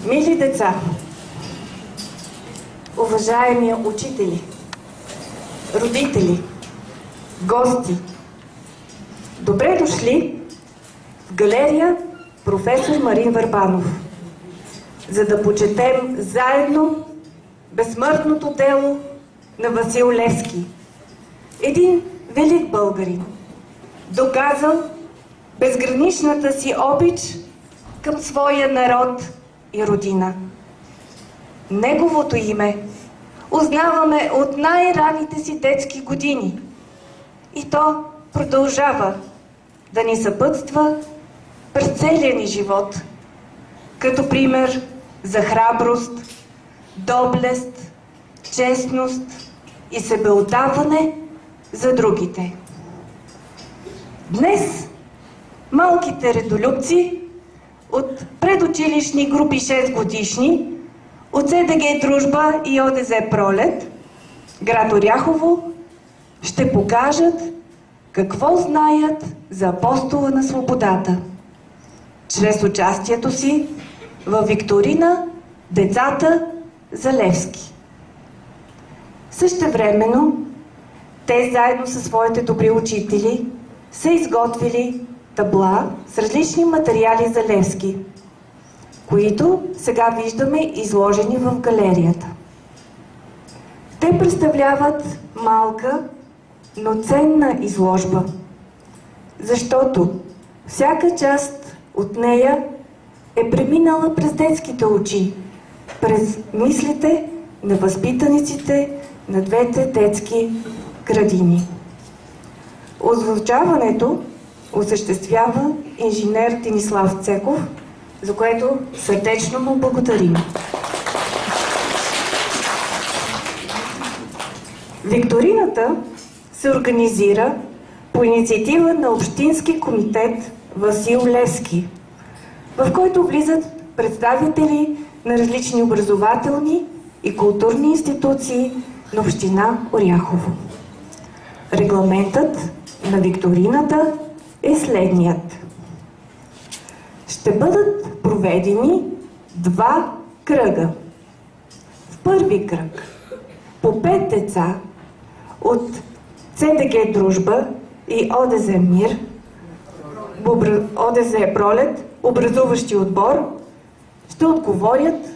Мили деца, уважаеми учители, родители, гости, добре дошли в галерия професор Марин Върбанов, за да почетем заедно безсмъртното дело на Васил Левски, един велик българин, доказал безграничната си обич към своя народ и родина. Неговото име узнаваме от най-ранните си детски години и то продължава да ни съпътства през целия ни живот, като пример за храброст, доблест, честност и себеотдаване за другите. Днес малките редолюбци от предучилищни групи 6 годишни от СДГ Дружба и ОДЗ Пролет, град Оряхово, ще покажат какво знаят за апостола на свободата, чрез участието си във викторина "Децата за Левски". Същевременно, те заедно със своите добри учители са изготвили табла с различни материали за Левски, които сега виждаме изложени в галерията. Те представляват малка, но ценна изложба, защото всяка част от нея е преминала през детските очи, през мислите на възпитаниците на двете детски градини. Озвучаването осъществява инженер Денислав Цеков, за което сърдечно му благодарим. Викторината се организира по инициатива на Общински комитет Васил Левски, в който влизат представители на различни образователни и културни институции на община Оряхово. Регламентът на викторината е следният. Ще бъдат проведени 2 кръга. В първи кръг по 5 деца от СДГ Дружба и ОДЗ Мир, ОДЗ Пролет, образуващи отбор, ще отговорят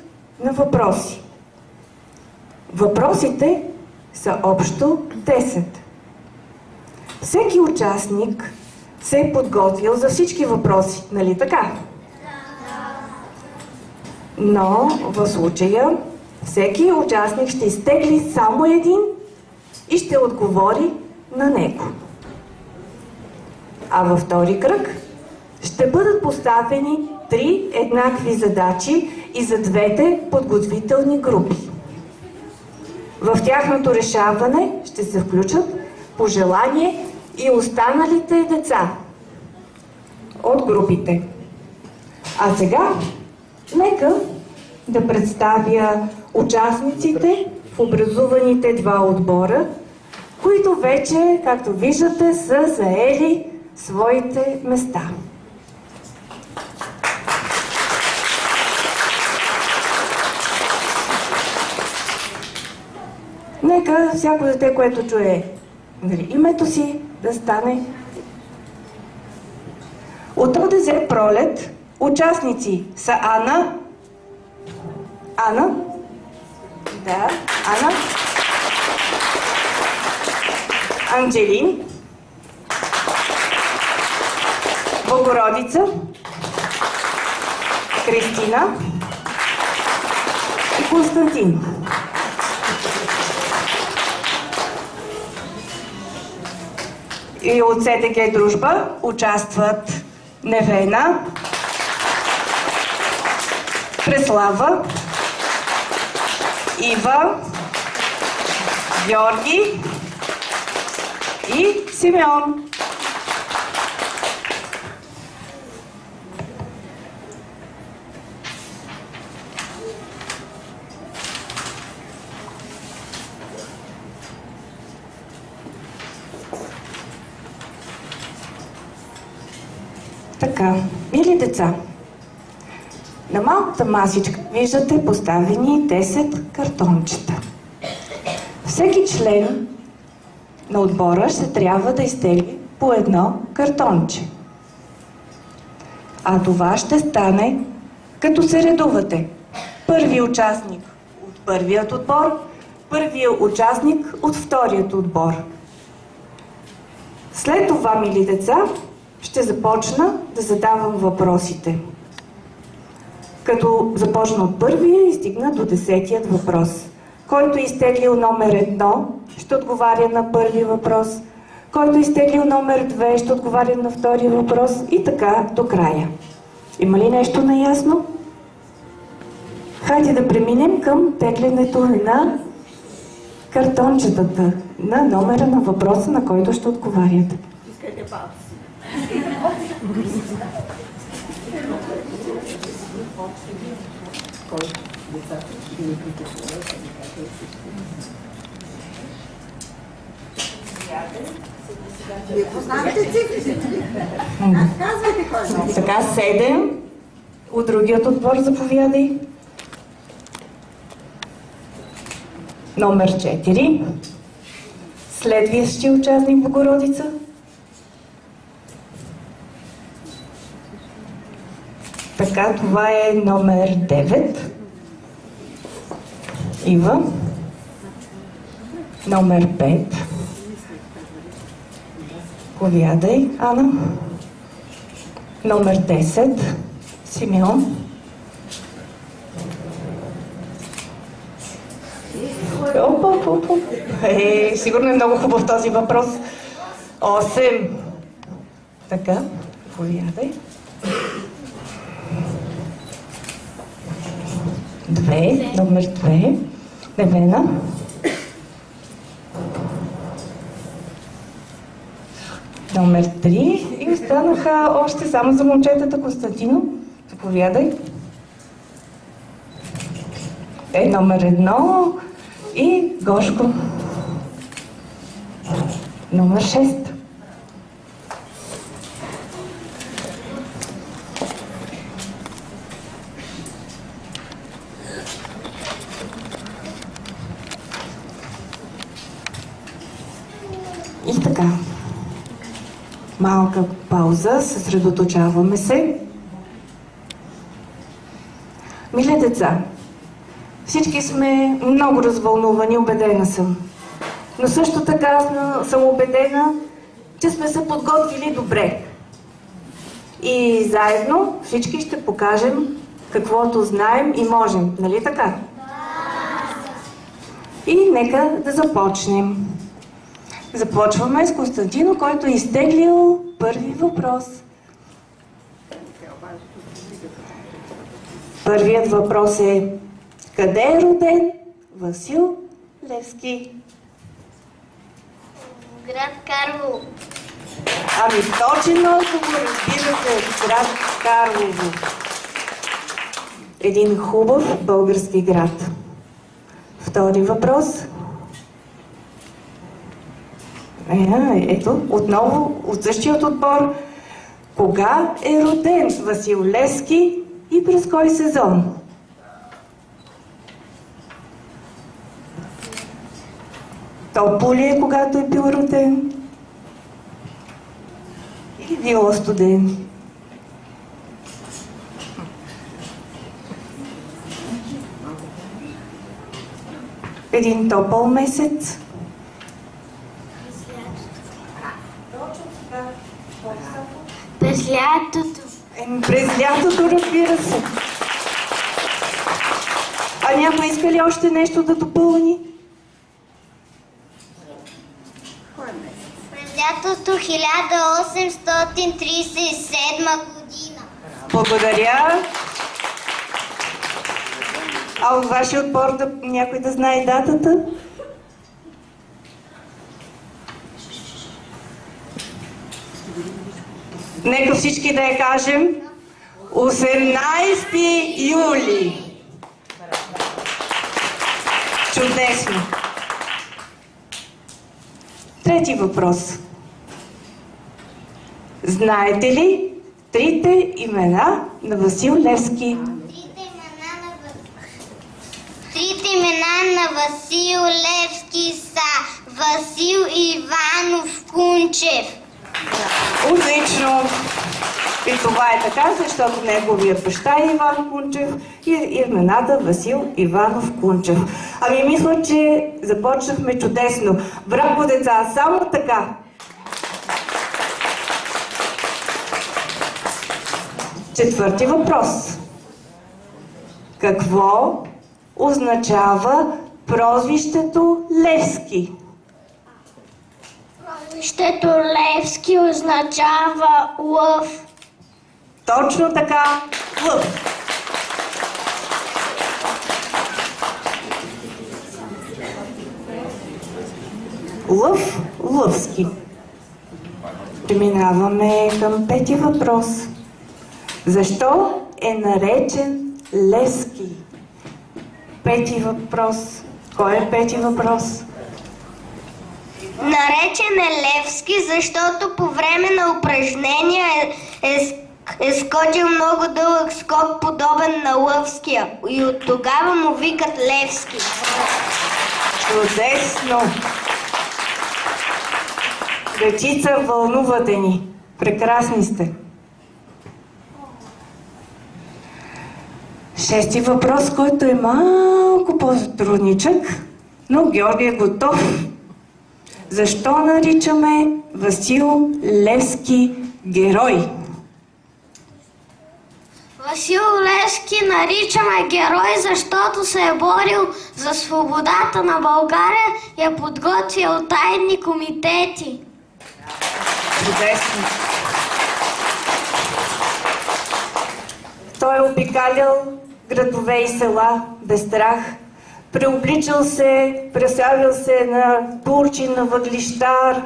на въпроси. Въпросите са общо 10. Всеки участник се е подготвил за всички въпроси, нали така? Но в случая всеки участник ще изтегли само един и ще отговори на него. А във втори кръг ще бъдат поставени 3 еднакви задачи и за двете подготвителни групи. В тяхното решаване ще се включат по желание и останалите деца от групите. А сега нека да представя участниците в образуваните 2 отбора, които вече, както виждате, са заели своите места. Нека всяко дете, което чуе името си, да стане. От ОДЗ Пролет участници са Ана. Да, Ана. Анджелин. Богородица. Кристина. И Константин. И от СДГ Дружба участват Невена, Преслава, Ива, Георги и Симеон. Така, мили деца, На малката масичка виждате поставени 10 картончета. Всеки член на отбора ще трябва да изтегли по едно картонче. А това ще стане, като се редувате. Първият участник от първият отбор, първият участник от вторият отбор. След това, мили деца, ще започна да задавам въпросите. Като започна от първия и стигна до 10-тият въпрос. Който е изтеглил номер 1, ще отговаря на първи въпрос. Който е изтеглил номер 2, ще отговаря на втори въпрос и така до края. Има ли нещо наясно? Хайде да преминем към теглянето на картончетата, на номера на въпроса, на който ще отговарят. Вие познавате цифрите? Казвайте кой. Така, 7. От другият отбор заповядай. Номер 4. Следващия участник Богородица. Така, това е номер 9. Ива. Номер 5. Повядай, Ана. Номер 10. Симеон. Сигурно е много хубав този въпрос. 8. Така, повядай. 2. Номер 2. Невена. Номер 3. И останаха още само за момчетата. Константино, заповядай. Номер 1 и Гошко. Номер 6. И така. Малка пауза, съсредоточаваме се. Мили деца, всички сме много развълнувани, убедена съм. Но също така съм убедена, че сме се подготвили добре. И заедно всички ще покажем каквото знаем и можем. Нали така? И нека да започнем. Започваме с Константино, който е изтеглил първи въпрос. Първият въпрос е: къде е роден Васил Левски? Град Карлово. Ами точно отговор, разбира се, град Карлово. Един хубав български град. Втори въпрос. Ето, отново от същият отбор. Кога е роден Васил Левски и през кой сезон? Топло ли е, когато е бил роден? Или било студен? Един топъл месец. През лятото. През лятото, разбира се. А някой иска ли още нещо да допълни? През лятото 1837 година. Благодаря. А от вашия отбор някой да знае датата? Нека всички да я кажем. 18 юли. Чудесно. Трети въпрос. Знаете ли трите имена на Васил Левски? имена на Васил Левски са Васил Иванов Кунчев. Отлично! И това е така, защото неговият баща е Иван Кунчев и имената Васил Иванов Кунчев. Ами мисля, че започнахме чудесно. Браво, деца! Само така! Четвърти въпрос. Какво означава прозвището Левски? Прозвището Левски означава лъв. Точно така, лъв. Лъв, Лъвски. Преминаваме към пети въпрос. Защо е наречен Левски? Пети въпрос. Кой е пети въпрос? Наречен е Левски, защото по време на упражнения е скочил много дълъг скок, подобен на лъвския. И от тогава му викат Левски. Чудесно! Дечица, вълнувате ни. Прекрасни сте. Шести въпрос, който е малко по-трудничък, но Георги е готов. Защо наричаме Васил Левски герой? Васил Левски наричаме герой, защото се е борил за свободата на България и е подготвил тайни комитети. Чудесно! Той е обикалял градове и села без страх, преобличал се, пресявил се на турчин, на въглищар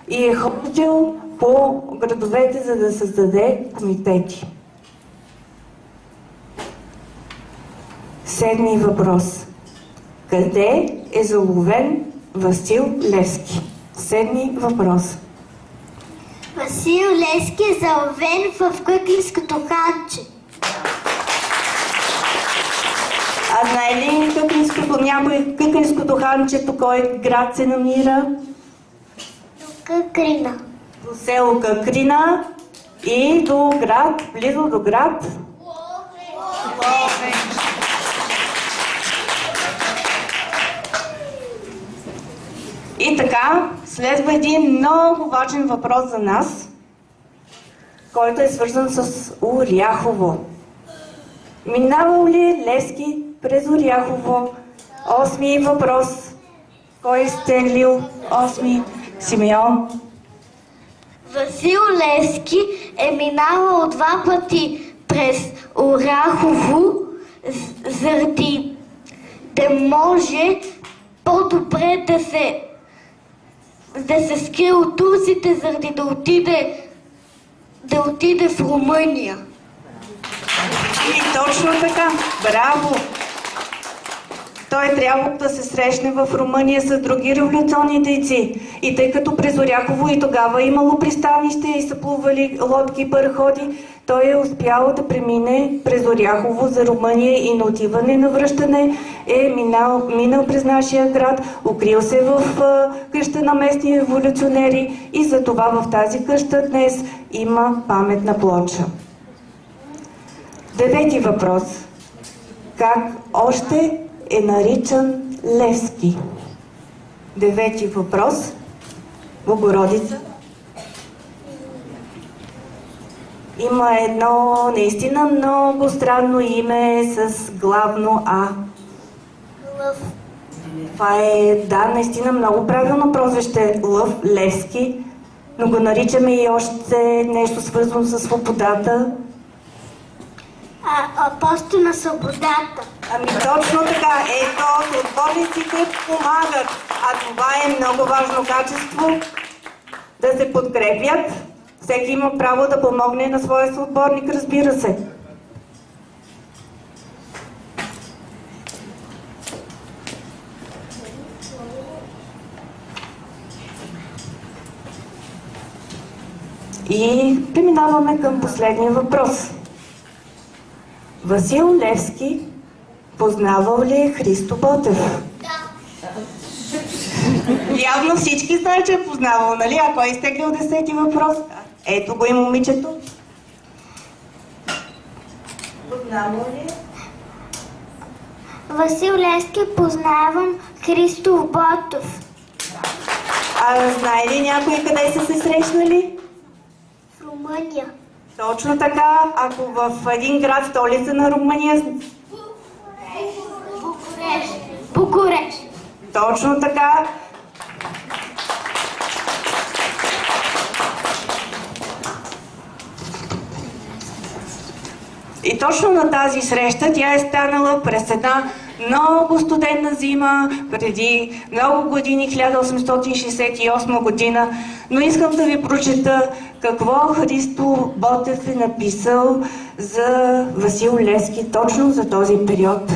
и е ходил по градовете, за да създаде комитети. Седми въпрос. Къде е заловен Васил Левски? Седми въпрос. Васил Левски е заловен в Къклинското ханче. А знае ли някой Къклинското ханчето, кой град се намира? До Къкрина. До село Къкрина и до град, близо до град? Ловеч. И така, следва един много важен въпрос за нас, който е свързан с Оряхово. Минавал ли е Левски през Оряхово? Осми въпрос. Кой е стелил? Осми. Симеон. Васил Левски е минавал 2 пъти през Оряхово, заради да може по-добре да се скрие от турците, заради да отиде в Румъния. И точно така. Браво! Той трябва да се срещне в Румъния с други революционни дейци. И тъй като през Оряхово и тогава имало пристанище и са плували лодки и параходи, той е успял да премине през Оряхово за Румъния и на отиване на връщане е минал през нашия град, укрил се в къща на местни революционери и затова в тази къща днес има паметна плоча. Девети въпрос. Как още е наричан Левски? Девети въпрос. Богородица. Има едно наистина много странно име с главно А. Лъв. Това е, да, наистина много правилно прозвище Лъв Левски, но го наричаме и още нещо свързано с свободата. Апостол на свободата. Ами точно така, ето, отборниците помагат, а това е много важно качество, да се подкрепят. Всеки има право да помогне на своя съотборник, разбира се. И преминаваме към последния въпрос. Васил Левски Познавал ли е Христо Ботев? Явно всички знаят, че е познавал, нали? А кой е изтеглил 10-ти въпрос? Ето го и момичето. Познавал ли е? Васил Левски, познавам Христо Ботев. А знае ли някой къде са се срещнали? В Румъния. Точно така, ако в един град, столица на Румъния... Букурещ. Точно така. И точно на тази среща тя е станала през една много студена зима, преди много години, 1868 година. Но искам да ви прочета какво Христо Ботев е написал за Васил Левски точно за този период.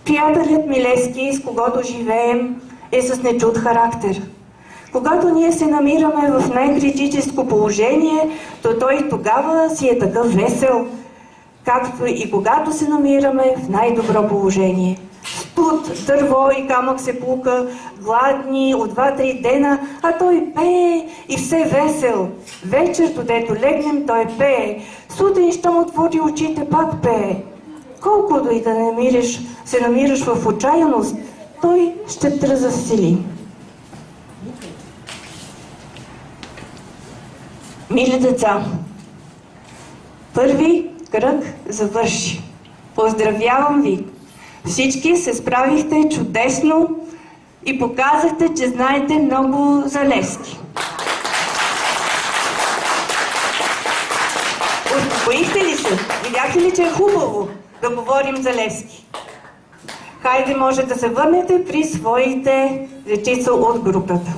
Приятелят ми Левски, с когото живеем, е с нечут характер. Когато ние се намираме в най-критическо положение, то той тогава си е такъв весел, както и когато се намираме в най-добро положение. Студ, дърво и камък се пука, гладни от 2-3 дена, а той пее и все весел. Вечер, додето легнем, той пее. Сутрин, щом отвори очите, пак пее. Колкото и да се намираш в отчаяност, той ще те развесели. Мили деца, първи кръг завърши. Поздравявам ви! Всички се справихте чудесно и показахте, че знаете много за Левски. Успокоихте ли се? Видяхте ли, че е хубаво да говорим за Левски? Хайде, може да се върнете при своите дечица от групата.